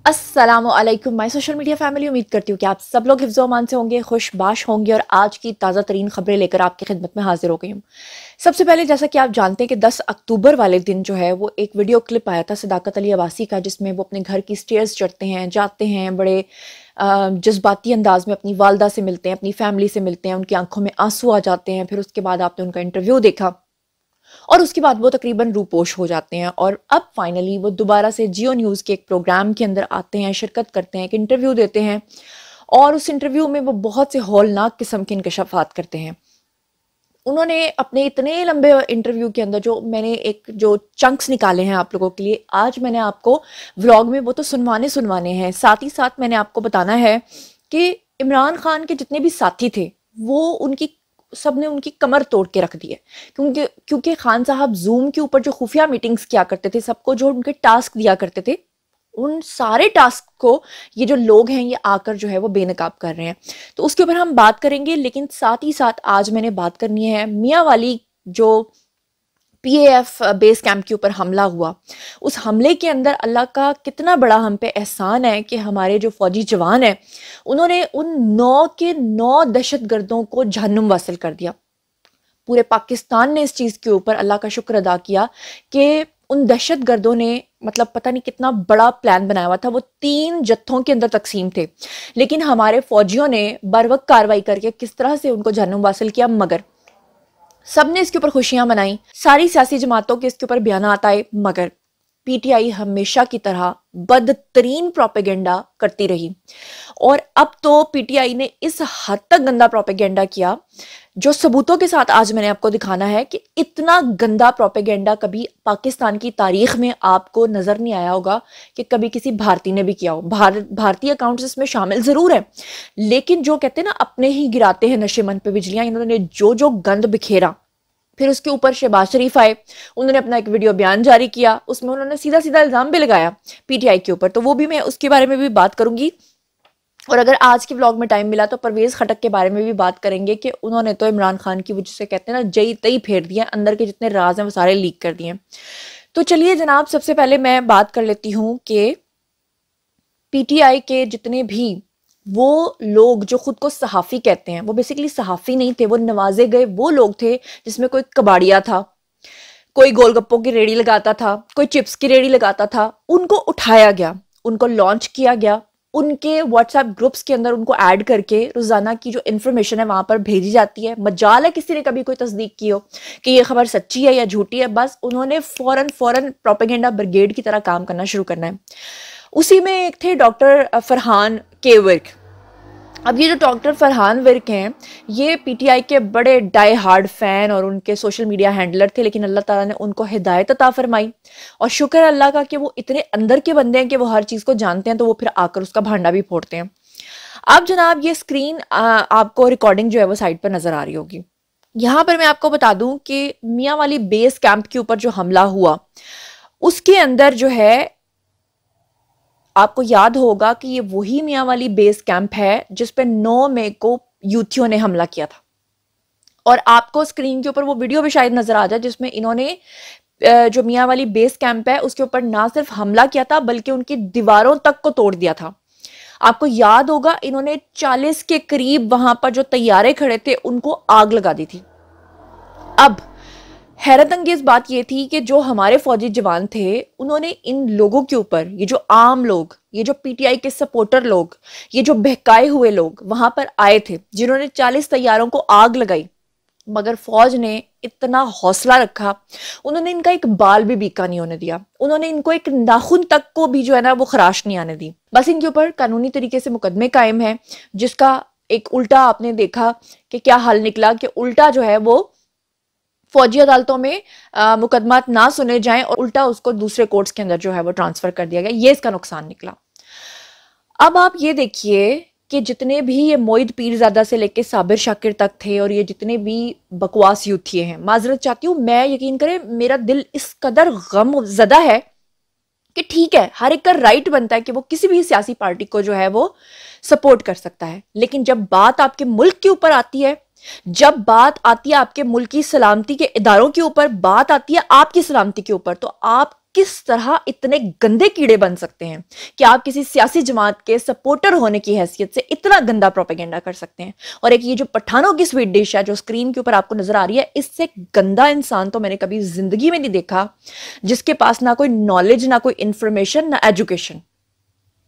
अस्सलामुअलैकुम my social media family. उम्मीद करती हूँ कि आप सब लोग हिफ्ज़ व अमान से होंगे, खुशबाश होंगे और आज की ताज़ा तरीन खबरें लेकर आपकी खिदमत में हाजिर हो गई हूँ। सबसे पहले जैसा कि आप जानते हैं कि 10 अक्टूबर वाले दिन जो है वो एक वीडियो क्लिप आया था सदाकत अली अब्बासी का, जिसमें वो अपने घर की स्टेयर्स चढ़ते हैं, जाते हैं, बड़े जज्बाती अंदाज में अपनी वालदा से मिलते हैं, अपनी फैमिली से मिलते हैं, उनकी आंखों में आंसू आ जाते हैं। फिर उसके बाद आपने उनका इंटरव्यू देखा और उसके बाद वो तकरीबन रूपोश हो जाते हैं और अब फाइनली वो दोबारा से जियो न्यूज़ के एक प्रोग्राम के अंदर आते हैं, शिरकत करते हैं, एक इंटरव्यू देते हैं और उस इंटरव्यू में वो बहुत से हौलनाक किस्म के इंकशाफात करते हैं। उन्होंने अपने इतने लंबे इंटरव्यू के अंदर जो चंक्स निकाले हैं आप लोगों के लिए, आज मैंने आपको व्लॉग में वो तो सुनवाने हैं। साथ ही साथ मैंने आपको बताना है कि इमरान खान के जितने भी साथी थे वो उनकी सब ने उनकी कमर तोड़ के रख दी है, क्योंकि खान साहब जूम के ऊपर जो खुफिया मीटिंग्स किया करते थे, सबको जो उनके टास्क दिया करते थे, उन सारे टास्क को ये जो लोग हैं ये आकर जो है वो बेनकाब कर रहे हैं। तो उसके ऊपर हम बात करेंगे, लेकिन साथ ही साथ आज मैंने बात करनी है मियाँ वाली जो पीएएफ बेस कैंप के ऊपर हमला हुआ, उस हमले के अंदर अल्लाह का कितना बड़ा हम पे एहसान है कि हमारे जो फौजी जवान हैं उन्होंने उन 9 के 9 दहशतगर्दों को जहन्नुम वासिल कर दिया। पूरे पाकिस्तान ने इस चीज़ के ऊपर अल्लाह का शुक्र अदा किया कि उन दहशतगर्दों ने मतलब पता नहीं कितना बड़ा प्लान बनाया हुआ था। वो 3 जत्थों के अंदर तकसीम थे, लेकिन हमारे फौजियों ने बरवक्त कार्रवाई करके किस तरह से उनको जहन्नुम वासिल किया। मगर सबने इसके ऊपर खुशियां मनाई, सारी सियासी जमातों के इसके ऊपर बयानात आए, मगर पीटीआई हमेशा की तरह बदतरीन प्रोपेगेंडा करती रही। और अब तो पीटीआई ने इस हद तक गंदा प्रोपेगेंडा किया जो सबूतों के साथ आज मैंने आपको दिखाना है कि इतना गंदा प्रोपेगेंडा कभी पाकिस्तान की तारीख में आपको नजर नहीं आया होगा कि कभी किसी भारतीय ने भी किया हो। भारतीय अकाउंट्स इसमें शामिल जरूर है, लेकिन जो कहते हैं ना अपने ही गिराते हैं नशे मन पे बिजलियां, इन्होंने जो गंद बिखेरा। फिर उसके ऊपर शहबाज शरीफ आए, उन्होंने अपना एक वीडियो बयान जारी किया, उसमें उन्होंने सीधा सीधा इल्जाम भी लगाया पीटीआई के ऊपर, तो वो भी मैं उसके बारे में भी बात करूंगी। और अगर आज के व्लॉग में टाइम मिला तो परवेज खटक के बारे में भी बात करेंगे कि उन्होंने तो इमरान खान की वजह से कहते हैं ना जई तई फेर दिया, अंदर के जितने राज हैं वो सारे लीक कर दिए। तो चलिए जनाब, सबसे पहले मैं बात कर लेती हूँ कि पीटीआई के जितने भी वो लोग जो खुद को सहाफ़ी कहते हैं, वो बेसिकली सहाफ़ी नहीं थे, वो नवाजे गए वो लोग थे जिसमें कोई कबाड़िया था, कोई गोलगप्पों की रेडी लगाता था, कोई चिप्स की रेडी लगाता था। उनको उठाया गया, उनको लॉन्च किया गया, उनके व्हाट्सएप ग्रुप्स के अंदर उनको ऐड करके रोजाना की जो इन्फॉर्मेशन है वहां पर भेजी जाती है। मजाल है किसी ने कभी कोई तस्दीक की हो कि ये खबर सच्ची है या झूठी है, बस उन्होंने फौरन प्रोपेगेंडा ब्रिगेड की तरह काम करना शुरू करना है। उसी में एक थे डॉक्टर फरहान के विर्क। अब ये जो डॉक्टर फरहान विर्क हैं ये पीटीआई के बड़े डाई हार्ड फैन और उनके सोशल मीडिया हैंडलर थे, लेकिन अल्लाह ताला ने उनको हिदायत अता फरमाई और शुक्र है अल्लाह का कि वो इतने अंदर के बंदे हैं कि वो हर चीज़ को जानते हैं, तो वो फिर आकर उसका भांडा भी फोड़ते हैं। अब जनाब ये स्क्रीन आपको रिकॉर्डिंग जो है वो साइड पर नजर आ रही होगी। यहाँ पर मैं आपको बता दूं कि मियाँ वाली बेस कैंप के ऊपर जो हमला हुआ उसके अंदर जो है आपको याद होगा कि ये वही मियाँ वाली बेस कैंप है जिस पे 9 मई को यूथियों ने हमला किया था। और आपको स्क्रीन के ऊपर वो वीडियो भी शायद नजर आ जाए जिसमें इन्होंने जो मियाँ वाली बेस कैंप है उसके ऊपर ना सिर्फ हमला किया था बल्कि उनकी दीवारों तक को तोड़ दिया था। आपको याद होगा इन्होंने 40 के करीब वहां पर जो तैयारे खड़े थे उनको आग लगा दी थी। अब हैरत अंगेज बात यह थी कि जो हमारे फौजी जवान थे उन्होंने इन लोगों के ऊपर, ये जो आम लोग, ये जो पीटीआई के सपोर्टर लोग, ये जो बहकाए हुए लोग वहां पर आए थे जिन्होंने 40 तैयारों को आग लगाई, मगर फौज ने इतना हौसला रखा, उन्होंने इनका एक बाल भी बीका नहीं होने दिया, उन्होंने इनको एक नाखून तक को भी जो है ना वो खराश नहीं आने दी। बस इनके ऊपर कानूनी तरीके से मुकदमे कायम है, जिसका एक उल्टा आपने देखा कि क्या हल निकला कि उल्टा जो है वो फौजी अदालतों में मुकदमात ना सुने जाएं और उल्टा उसको दूसरे कोर्ट्स के अंदर जो है वो ट्रांसफर कर दिया गया। ये इसका नुकसान निकला। अब आप ये देखिए कि जितने भी ये मोइद पीरजादा से लेके साबिर शाकिर तक थे और ये जितने भी बकवास यूथिये हैं, माजरत चाहती हूँ मैं, यकीन करें मेरा दिल इस कदर गम ज़दा है कि ठीक है हर एक का राइट बनता है कि वो किसी भी सियासी पार्टी को जो है वो सपोर्ट कर सकता है, लेकिन जब बात आपके मुल्क के ऊपर आती है, जब बात आती है आपके मुल्क की सलामती के इदारों के ऊपर, बात आती है आपकी सलामती के ऊपर, तो आप किस तरह इतने गंदे कीड़े बन सकते हैं कि आप किसी सियासी जमात के सपोर्टर होने की हैसियत से इतना गंदा प्रोपेगेंडा कर सकते हैं। और एक ये जो पठानों की स्वीट डिश है जो स्क्रीन के ऊपर आपको नजर आ रही है, इससे गंदा इंसान तो मैंने कभी जिंदगी में नहीं देखा, जिसके पास ना कोई नॉलेज, ना कोई इंफॉर्मेशन, ना एजुकेशन।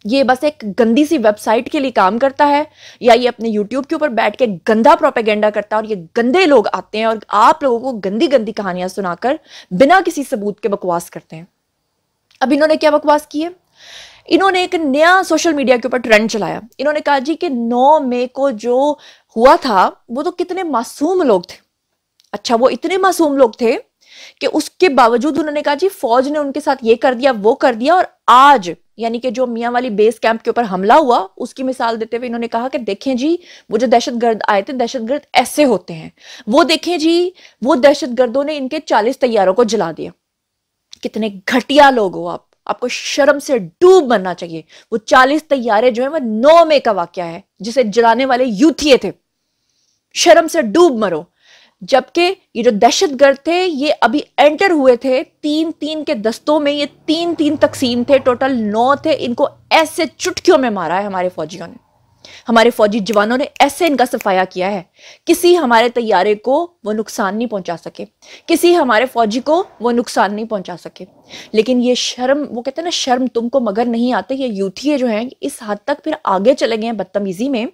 ये बस एक गंदी सी वेबसाइट के लिए काम करता है, या ये अपने यूट्यूब के ऊपर बैठ के गंदा प्रोपेगेंडा करता है। और ये गंदे लोग आते हैं और आप लोगों को गंदी गंदी कहानियां सुनाकर बिना किसी सबूत के बकवास करते हैं। अब इन्होंने क्या बकवास की है? इन्होंने एक नया सोशल मीडिया के ऊपर ट्रेंड चलाया। इन्होंने कहा जी कि 9 मई को जो हुआ था वो तो कितने मासूम लोग थे। अच्छा, वो इतने मासूम लोग थे कि उसके बावजूद उन्होंने कहा जी फौज ने उनके साथ ये कर दिया, वो कर दिया। और आज यानी कि जो मियां वाली बेस कैंप के ऊपर हमला हुआ उसकी मिसाल देते हुए इन्होंने कहा कि देखें जी वो जो दहशतगर्द आए थे, दहशतगर्द ऐसे होते हैं। वो देखें जी, वो दहशतगर्दों ने इनके 40 तैयारों को जला दिया। कितने घटिया लोग हो आप, आपको शर्म से डूब मरना चाहिए। वो 40 तैयारे जो है वो 9 मई का वाकया है, जिसे जलाने वाले यूथिये थे। शर्म से डूब मरो। जबकि ये जो दहशतगर्द थे ये अभी एंटर हुए थे 3-3 के दस्तों में, ये 3-3 तकसीम थे, टोटल 9 थे। इनको ऐसे चुटकियों में मारा है हमारे फौजियों ने, हमारे फौजी जवानों ने ऐसे इनका सफाया किया है। किसी हमारे तैयारे को वो नुकसान नहीं पहुंचा सके, किसी हमारे फौजी को वो नुकसान नहीं पहुंचा सके। लेकिन ये शर्म, वो कहते हैं ना शर्म तुमको मगर नहीं आते, ये यूथिये जो हैं इस हद तक फिर आगे चले गए हैं बदतमीजी में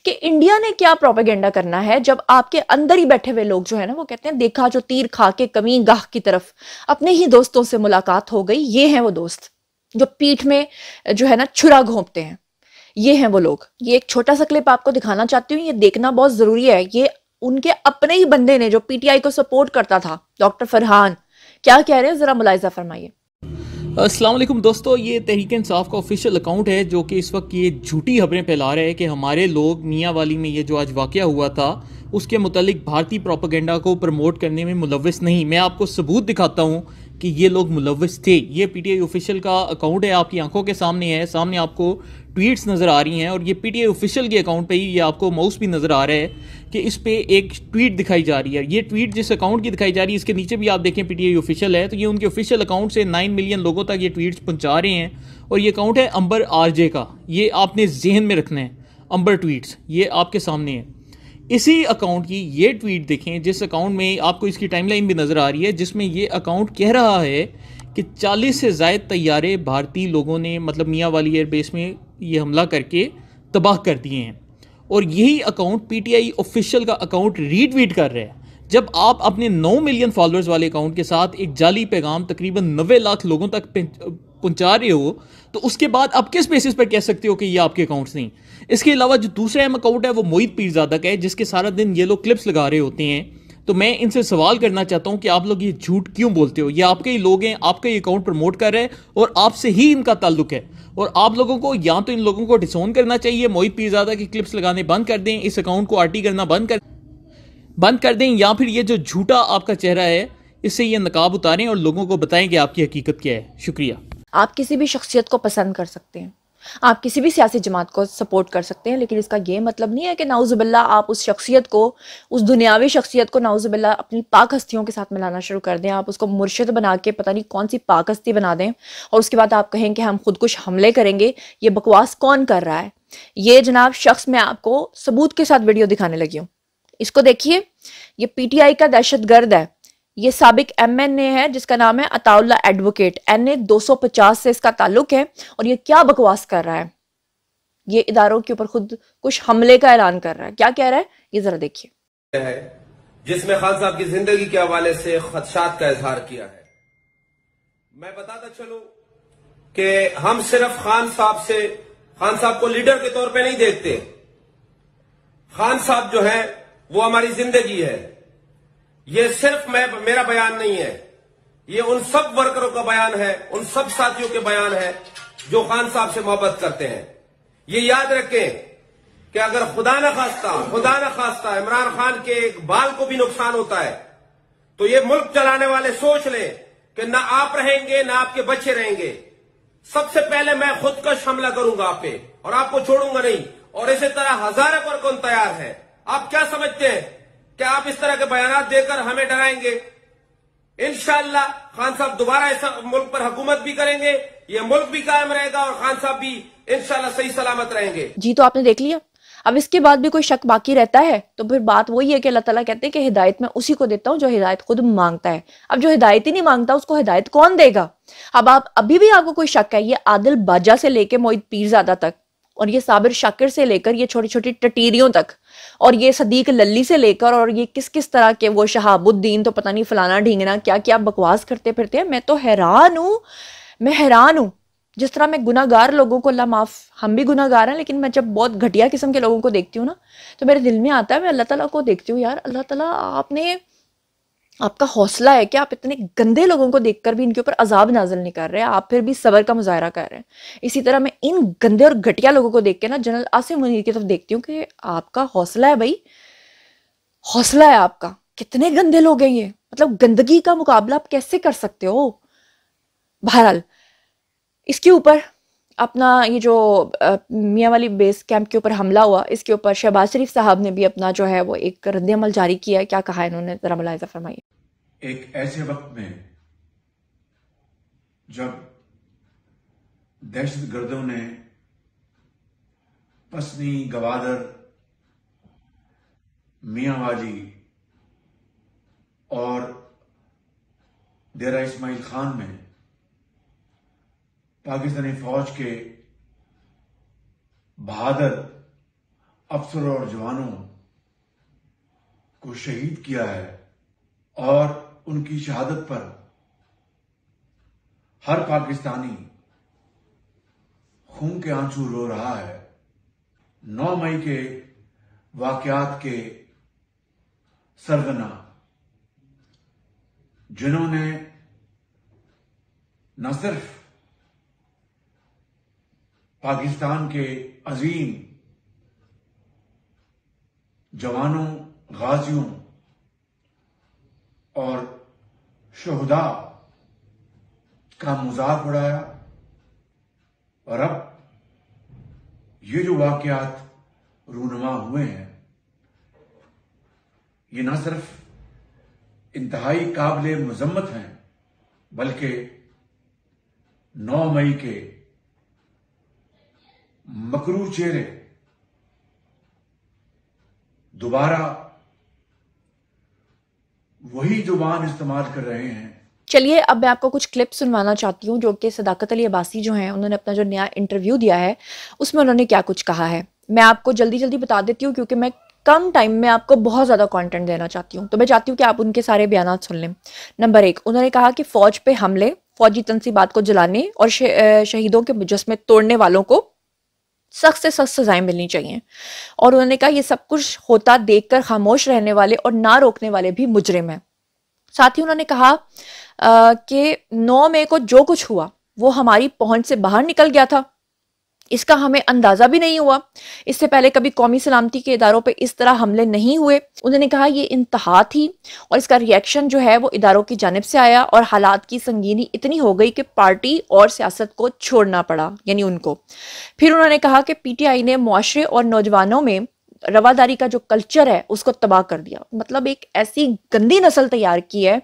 कि इंडिया ने क्या प्रोपेगेंडा करना है, जब आपके अंदर ही बैठे हुए लोग जो है ना वो कहते हैं देखा जो तीर खा के कमी गाह की तरफ। अपने ही दोस्तों से मुलाकात हो गई। ये हैं वो दोस्त जो पीठ में जो है ना छुरा घोंपते हैं। ये हैं वो लोग। ये एक छोटा सा क्लिप आपको दिखाना चाहती हूँ, ये देखना बहुत जरूरी है। ये उनके अपने ही बंदे ने जो पीटीआई को सपोर्ट करता था, डॉक्टर फरहान, क्या कह रहे हैं जरा मुलाहिजा फरमाइए। अस्सलाम वालेकुम दोस्तों, ये तहरीक इंसाफ का ऑफिशियल अकाउंट है जो कि इस वक्त ये झूठी खबरें फैला रहा है कि हमारे लोग मियाँ वाली में ये जो आज वाकया हुआ था उसके मुतालिक भारतीय प्रोपेगेंडा को प्रमोट करने में मुलव्वस नहीं। मैं आपको सबूत दिखाता हूँ कि ये लोग मुलव्वस थे। ये पीटीआई ऑफिशियल का अकाउंट है, आपकी आंखों के सामने है, सामने आपको ट्वीट्स नज़र आ रही हैं और ये पीटीआई ऑफिशियल के अकाउंट पे ही ये आपको माउस भी नज़र आ रहा है कि इस पे एक ट्वीट दिखाई जा रही है। ये ट्वीट जिस अकाउंट की दिखाई जा रही है इसके नीचे भी आप देखें पीटीआई ऑफिशियल है, तो ये उनके ऑफिशियल अकाउंट से 9 मिलियन लोगों तक ये ट्वीट्स पहुंचा रहे हैं। और ये अकाउंट है अंबर आरजे का, ये आपने जहन में रखना है। अंबर ट्वीट्स ये आपके सामने है। इसी अकाउंट की ये ट्वीट देखें जिस अकाउंट में आपको इसकी टाइमलाइन भी नज़र आ रही है, जिसमें ये अकाउंट कह रहा है कि 40 से ज़ायद तैयारे भारतीय लोगों ने मतलब मियाँ वाली एयरबेस में ये हमला करके तबाह कर दिए हैं। और यही अकाउंट पीटीआई ऑफिशियल का अकाउंट रीट्वीट कर रहा है। जब आप अपने 9 मिलियन फॉलोअर्स वाले अकाउंट के साथ एक जाली पैगाम तकरीबन 90 लाख लोगों तक पहुंचा रहे हो, तो उसके बाद आप किस बेसिस पर कह सकते हो कि ये आपके अकाउंट्स नहीं। इसके अलावा जो दूसरा अहम अकाउंट है वो मोहित पीरजादा का है, जिसके सारा दिन ये लोग क्लिप्स लगा रहे होते हैं। तो मैं इनसे सवाल करना चाहता हूं कि आप लोग ये झूठ क्यों बोलते हो? ये आपके ही लोग हैं, आपका ही अकाउंट प्रमोट कर रहे हैं और आपसे ही इनका ताल्लुक है। और आप लोगों को या तो इन लोगों को डिसोन करना चाहिए, मोहित पीरजादा की क्लिप्स लगाने बंद कर दें, इस अकाउंट को आरटी करना बंद कर दें, या फिर ये जो झूठा आपका चेहरा है इससे ये नकाब उतारें और लोगों को बताएं कि आपकी हकीकत क्या है। शुक्रिया। आप किसी भी शख्सियत को पसंद कर सकते हैं, आप किसी भी सियासी जमात को सपोर्ट कर सकते हैं, लेकिन इसका ये मतलब नहीं है कि नाउजुबिल्ला आप उस शख्सियत को, उस दुनियावी शख्सियत को नाउजुबिल्ला अपनी पाक हस्तियों के साथ मिलाना शुरू कर दें। आप उसको मुर्शिद बना के पता नहीं कौन सी पाक हस्ती बना दें और उसके बाद आप कहें कि हम खुदकुश हमले करेंगे। ये बकवास कौन कर रहा है? ये जनाब शख्स मैं आपको सबूत के साथ वीडियो दिखाने लगी हूँ, इसको देखिए। ये पीटीआई का दहशतगर्द है, ये साबिक एमएनए है जिसका नाम है अताउल्ला एडवोकेट, एनए 250 से इसका ताल्लुक है। और ये क्या बकवास कर रहा है, ये इदारों के ऊपर खुद कुछ हमले का ऐलान कर रहा है। क्या कह रहा है ये जरा देखिए। जिसमें खान साहब की जिंदगी के हवाले से खदशात का इजहार किया है। मैं बताता चलूं कि हम सिर्फ खान साहब को लीडर के तौर पे नहीं देखते। खान साहब जो है वो हमारी जिंदगी है। ये सिर्फ मेरा बयान नहीं है, ये उन सब वर्करों का बयान है, उन सब साथियों के बयान है जो खान साहब से मोहब्बत करते हैं। ये याद रखें कि अगर खुदा न खास्ता इमरान खान के एक बाल को भी नुकसान होता है तो ये मुल्क चलाने वाले सोच लें कि ना आप रहेंगे ना आपके बच्चे रहेंगे। सबसे पहले मैं खुदकश हमला करूंगा आप पे और आपको छोड़ूंगा नहीं। और इसी तरह हजारों पर कौन तैयार है। आप क्या समझते हैं कि आप इस तरह के बयान देकर हमें डराएंगे? इंशाअल्लाह खान साहब दोबारा इस मुल्क पर हुकूमत भी करेंगे, ये मुल्क भी कायम रहेगा और खान साहब भी इंशाअल्लाह सही सलामत रहेंगे। जी, तो आपने देख लिया। अब इसके बाद भी कोई शक बाकी रहता है तो फिर बात वही है कि अल्लाह ताला कहते हैं कि हिदायत मैं उसी को देता हूं जो हिदायत खुद मांगता है। अब जो हिदायत ही नहीं मांगता उसको हिदायत कौन देगा? अब आप अभी भी आपको कोई शक है, ये आदिल बाजा से लेके मोहित पीरजादा तक, और ये साबिर शाकिर से लेकर ये छोटी छोटी टटीरियों तक, और ये सदीक लल्ली से लेकर, और ये किस किस तरह के वो शहाबुद्दीन तो पता नहीं फलाना ढींगना क्या क्या बकवास करते फिरते हैं। मैं तो हैरान हूं, मैं हैरान हूं। जिस तरह मैं गुनाहगार लोगों को, अल्लाह माफ, हम भी गुनाहगार हैं, लेकिन मैं जब बहुत घटिया किस्म के लोगों को देखती हूँ ना तो मेरे दिल में आता है, मैं अल्लाह ताला को देखती हूँ, यार अल्लाह ताला आपका हौसला है कि आप इतने गंदे लोगों को देखकर भी इनके ऊपर अजाब नाजिल नहीं कर रहे, आप फिर भी सबर का मुजाहरा कर रहे हैं। इसी तरह मैं इन गंदे और घटिया लोगों को देख के ना जनरल आसिम मुनीर की तरफ देखती हूँ कि आपका हौसला है भाई, हौसला है आपका। कितने गंदे लोग हैं ये, मतलब गंदगी का मुकाबला आप कैसे कर सकते हो? बहरहाल इसके ऊपर अपना ये जो मियाँ वाली बेस कैंप के ऊपर हमला हुआ, इसके ऊपर शहबाज शरीफ साहब ने भी अपना जो है वो एक रद्द-ए-अमल जारी किया है। क्या कहा इन्होंने, जरा मुलाहिजा फरमाइए। एक ऐसे वक्त में जब दहशतगर्दों ने पसनी, गवादर, मियांवाली और डेरा इस्माइल खान में पाकिस्तानी फौज के बहादुर अफसरों और जवानों को शहीद किया है, और उनकी शहादत पर हर पाकिस्तानी खून के आंसू रो रहा है। 9 मई के वाकयात के सरगना जिन्होंने न सिर्फ पाकिस्तान के अजीम जवानों, गाजियों और शोहदा का मजाक उड़ाया, और अब ये जो वाकयात रूनुमा हुए हैं, ये न सिर्फ इंतहाई काबिले मजम्मत हैं, बल्कि 9 मई के मकरू चेहरे दोबारा वही जुबान इस्तेमाल कर रहे हैं। चलिए अब मैं आपको कुछ क्लिप सुनवाना चाहती हूँ जो कि सदाकत अली अब्बासी जो हैं उन्होंने अपना जो नया इंटरव्यू दिया है उसमें उन्होंने क्या कुछ कहा है। मैं आपको जल्दी जल्दी बता देती हूँ क्योंकि मैं कम टाइम में आपको बहुत ज़्यादा कंटेंट देना चाहती हूँ, तो मैं चाहती हूँ कि आप उनके सारे बयान सुन लें। नंबर 1, उन्होंने कहा कि फ़ौज पे हमले, फ़ौजी तंसीबात को जलाने और शहीदों के मुजस्मे तोड़ने वालों को सख्त से सख्त सजाएं मिलनी चाहिए। और उन्होंने कहा ये सब कुछ होता देखकर खामोश रहने वाले और ना रोकने वाले भी मुजरिम हैं। साथ ही उन्होंने कहा कि 9 मई को जो कुछ हुआ वो हमारी पहुंच से बाहर निकल गया था, इसका हमें अंदाजा भी नहीं हुआ। इससे पहले कभी कौमी सलामती के इदारों पे इस तरह हमले नहीं हुए। उन्होंने कहा ये इंतहा थी और इसका रिएक्शन जो है वो इदारों की जानिब से आया और हालात की संगीनी इतनी हो गई कि पार्टी और सियासत को छोड़ना पड़ा, यानी उनको। फिर उन्होंने कहा कि पीटीआई ने मुआशरे और नौजवानों में रवादारी का जो कल्चर है उसको तबाह कर दिया, मतलब एक ऐसी गंदी नस्ल तैयार की है।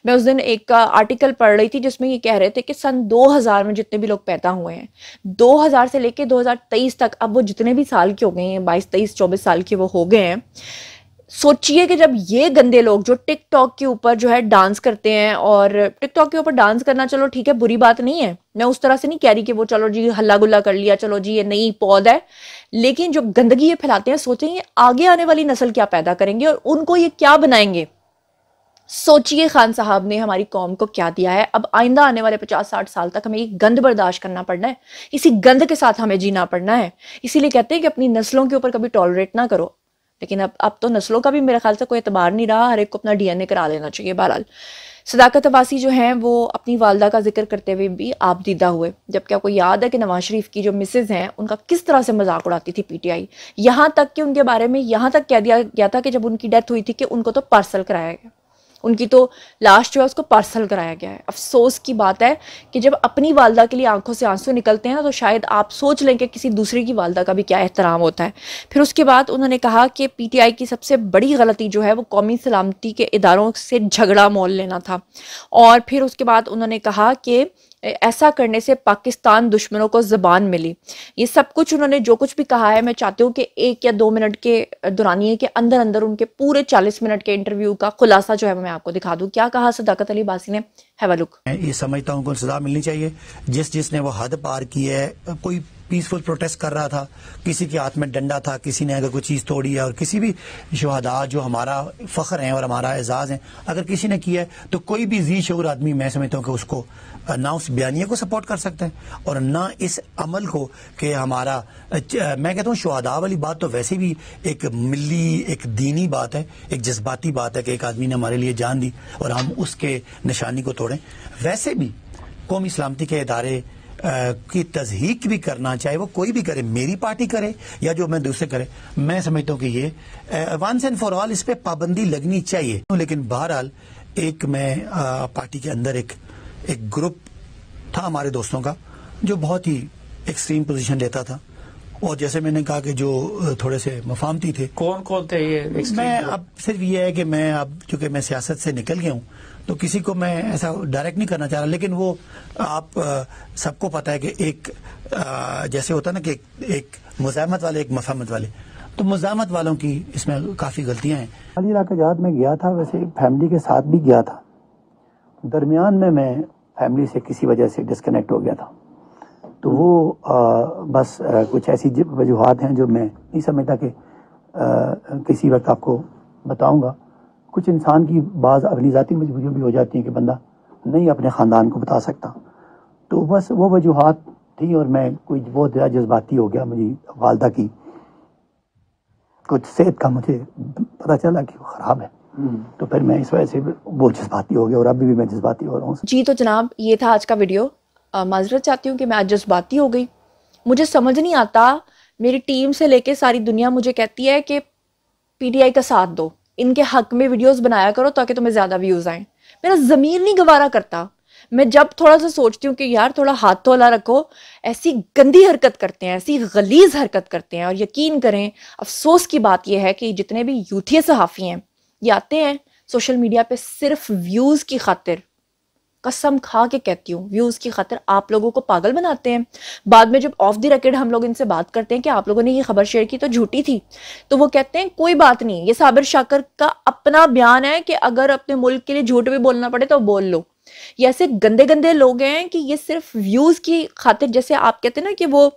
मैं उस दिन एक आर्टिकल पढ़ रही थी जिसमें ये कह रहे थे कि सन 2000 में जितने भी लोग पैदा हुए हैं, 2000 से लेके 2023 तक, अब वो जितने भी साल के हो गए हैं, 22, 23, 24 साल के वो हो गए हैं। सोचिए कि जब ये गंदे लोग जो टिकटॉक के ऊपर जो है डांस करते हैं, और टिकटॉक के ऊपर डांस करना चलो ठीक है, बुरी बात नहीं है, मैं उस तरह से नहीं कह रही कि वो चलो जी हल्ला गुल्ला कर लिया, चलो जी ये नई पौध है, लेकिन जो गंदगी ये फैलाते हैं, सोचेंगे आगे आने वाली नस्ल क्या पैदा करेंगे और उनको ये क्या बनाएंगे। सोचिए खान साहब ने हमारी कौम को क्या दिया है। अब आइंदा आने वाले 50-60 साल तक हमें ये गंद बर्दाश्त करना पड़ना है, इसी गंद के साथ हमें जीना पड़ना है। इसीलिए कहते हैं कि अपनी नस्लों के ऊपर कभी टॉलरेट ना करो, लेकिन अब तो नस्लों का भी मेरे ख्याल से कोई एतबार नहीं रहा, हर एक को अपना डीएनए करा लेना चाहिए। बहरहाल सदाकत अब्बासी जो हैं वो अपनी वालदा का जिक्र करते हुए भी आप दीदा हुए, जबकि आपको याद है कि नवाज शरीफ की जो मिसेज हैं उनका किस तरह से मजाक उड़ाती थी पीटीआई, यहाँ तक कि उनके बारे में यहाँ तक कह दिया गया था कि जब उनकी डेथ हुई थी कि उनको तो पार्सल कराया गया। उनकी तो लाश जो है उसको पार्सल कराया गया है। अफसोस की बात है कि जब अपनी वालदा के लिए आंखों से आंसू निकलते हैं ना, तो शायद आप सोच लें कि किसी दूसरे की वालदा का भी क्या एहतराम होता है। फिर उसके बाद उन्होंने कहा कि पीटीआई की सबसे बड़ी गलती जो है वो कौमी सलामती के इदारों से झगड़ा मोल लेना था। और फिर उसके बाद उन्होंने कहा कि ऐसा करने से पाकिस्तान दुश्मनों को ज़बान मिली। ये सब कुछ उन्होंने जो कुछ भी कहा है, मैं चाहती हूँ कि 1 या 2 मिनट के दौरानिए के अंदर अंदर उनके पूरे 40 मिनट के इंटरव्यू का खुलासा जो है वो मैं आपको दिखा दूँ। क्या कहा सदाकत अली बासी ने, हैव अ लुक। मैं ये समझता हूँ उनको सजा मिलनी चाहिए। जिसने वो हद पार की है, कोई पीसफुल प्रोटेस्ट कर रहा था, किसी के हाथ में डंडा था, किसी ने अगर कोई चीज़ तोड़ी है, और किसी भी शुहदा जो हमारा फ़ख्र है और हमारा एजाज़ है, अगर किसी ने किया है तो कोई भी जी शऊर आदमी मैं समझता हूँ कि उसको ना उस बयानिया को सपोर्ट कर सकते हैं और ना इस अमल को कि हमारा मैं कहता हूँ शुहदा वाली बात तो वैसे भी एक मिली एक दीनी बात है, एक जज्बाती बात है कि एक आदमी ने हमारे लिए जान दी और हम उसके निशानी को तोड़ें। वैसे भी कौमी सलामती के इदारे की तज़हीक भी करना, चाहे वो कोई भी करे, मेरी पार्टी करे या जो मैं दूसरे करे, मैं समझता हूँ कि ये वंस एंड फॉर ऑल इस पे पाबंदी लगनी चाहिए। लेकिन बहरहाल एक मैं पार्टी के अंदर एक ग्रुप था हमारे दोस्तों का जो बहुत ही एक्सट्रीम पोजीशन लेता था, और जैसे मैंने कहा कि जो थोड़े से मफामती थे। कौन कौन थे ये? मैं अब सिर्फ ये है कि मैं अब चूंकि मैं सियासत से निकल गया हूँ तो किसी को मैं ऐसा डायरेक्ट नहीं करना चाह रहा, लेकिन वो आप सबको पता है कि एक जैसे होता है ना कि एक मुज़ाहमत वाले एक मफाहमत वाले, तो मुज़ाहमत वालों की इसमें काफ़ी गलतियां हैं। अली इलाका जहाद में गया था, वैसे फैमिली के साथ भी गया था, दरमियान में मैं फैमिली से किसी वजह से डिस्कनेक्ट हो गया था, तो वो बस कुछ ऐसी वजूहात हैं जो मैं नहीं समझता कि किसी वक्त आपको बताऊंगा। कुछ इंसान की बाज़ अपनी ज़ाती मजबूरियाँ भी हो जाती हैं कि बंदा नहीं अपने ख़ानदान को बता सकता, तो बस वो वजूहात थी और मैं कोई बहुत ज़्यादा जज्बाती हो गया। मुझे वालदा की कुछ सेहत का मुझे पता चला कि वो ख़राब है, तो फिर मैं इस वजह से बहुत जज्बाती हो गया और अभी भी मैं जज्बाती हो रहा हूँ। जी तो जनाब, ये था आज का वीडियो। माजरत चाहती हूँ कि मैं आज जज्बाती हो गई। मुझे समझ नहीं आता, मेरी टीम से लेके सारी दुनिया मुझे कहती है कि पीटीआई का साथ दो, इनके हक में वीडियोस बनाया करो ताकि तुम्हें ज़्यादा व्यूज़ आएँ। मेरा ज़मीर नहीं गवारा करता। मैं जब थोड़ा सा सोचती हूँ कि यार थोड़ा हाथ तो हला रखो, ऐसी गंदी हरकत करते हैं, ऐसी गलीज हरकत करते हैं। और यकीन करें, अफसोस की बात यह है कि जितने भी यूथिया सहाफ़ी हैं ये आते हैं सोशल मीडिया पे सिर्फ व्यूज़ की खातिर, कसम खा के कहती हूँ, व्यूज़ की खातिर आप लोगों को पागल बनाते हैं। बाद में जब ऑफ द रिकॉर्ड हम लोग इनसे बात करते हैं कि आप लोगों ने ये खबर शेयर की तो झूठी थी, तो वो कहते हैं कोई बात नहीं, ये साबिर शाकर का अपना बयान है कि अगर अपने मुल्क के लिए झूठ भी बोलना पड़े तो बोल लो। ये ऐसे गंदे गंदे लोग हैं कि ये सिर्फ व्यूज़ की खातिर, जैसे आप कहते हैं ना कि वो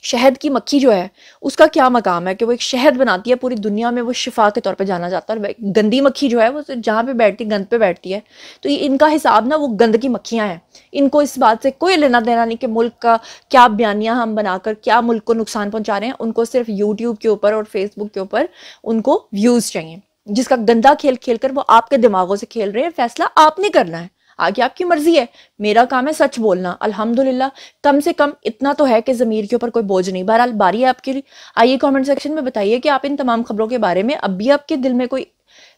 शहद की मक्खी जो है उसका क्या मकाम है कि वो एक शहद बनाती है, पूरी दुनिया में वो शिफा के तौर पे जाना जाता है, और गंदी मक्खी जो है वो जहाँ पे बैठती है गंद पे बैठती है। तो ये इनका हिसाब ना वो गंद की मक्खियाँ हैं, इनको इस बात से कोई लेना देना नहीं कि मुल्क का क्या बयानियाँ हम बनाकर क्या मुल्क को नुकसान पहुँचा रहे हैं। उनको सिर्फ यूट्यूब के ऊपर और फेसबुक के ऊपर उनको व्यूज़ चाहिए, जिसका गंदा खेल खेल कर वो आपके दिमागों से खेल रहे हैं। फैसला आपने करना है, आगे आपकी मर्जी है। मेरा काम है सच बोलना, अल्हम्दुलिल्लाह कम से कम इतना तो है कि ज़मीर के ऊपर कोई बोझ नहीं। बहरहाल बारी है आपकी। आइए कमेंट सेक्शन में बताइए कि आप इन तमाम खबरों के बारे में अब भी आपके दिल में कोई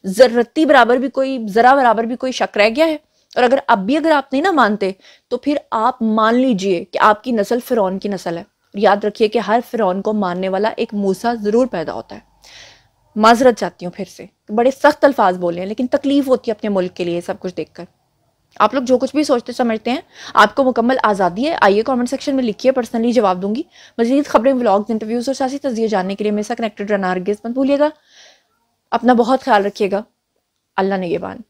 ज़र्रती बराबर भी कोई ज़रा बराबर भी कोई शक रह गया है, और अगर अब भी अगर आप नहीं ना मानते तो फिर आप मान लीजिए कि आपकी नस्ल फ़िरौन की नस्ल है। याद रखिए कि हर फ़िरौन को मानने वाला एक मूसा ज़रूर पैदा होता है। माजरत चाहती हूँ फिर से, बड़े सख्त अल्फाज बोले हैं, लेकिन तकलीफ होती है अपने मुल्क के लिए सब कुछ देखकर। आप लोग जो कुछ भी सोचते समझते हैं, आपको मुकम्मल आज़ादी है। आइए कमेंट सेक्शन में लिखिए, पर्सनली जवाब दूंगी। मज़ीद खबरें, व्लॉग्स, इंटरव्यूज़ और सियासी तज़किरे जानने के लिए मेरे साथ कनेक्टेड रहना हरगिज़ मत भूलिएगा। अपना बहुत ख्याल रखिएगा। अल्लाह निगहबान।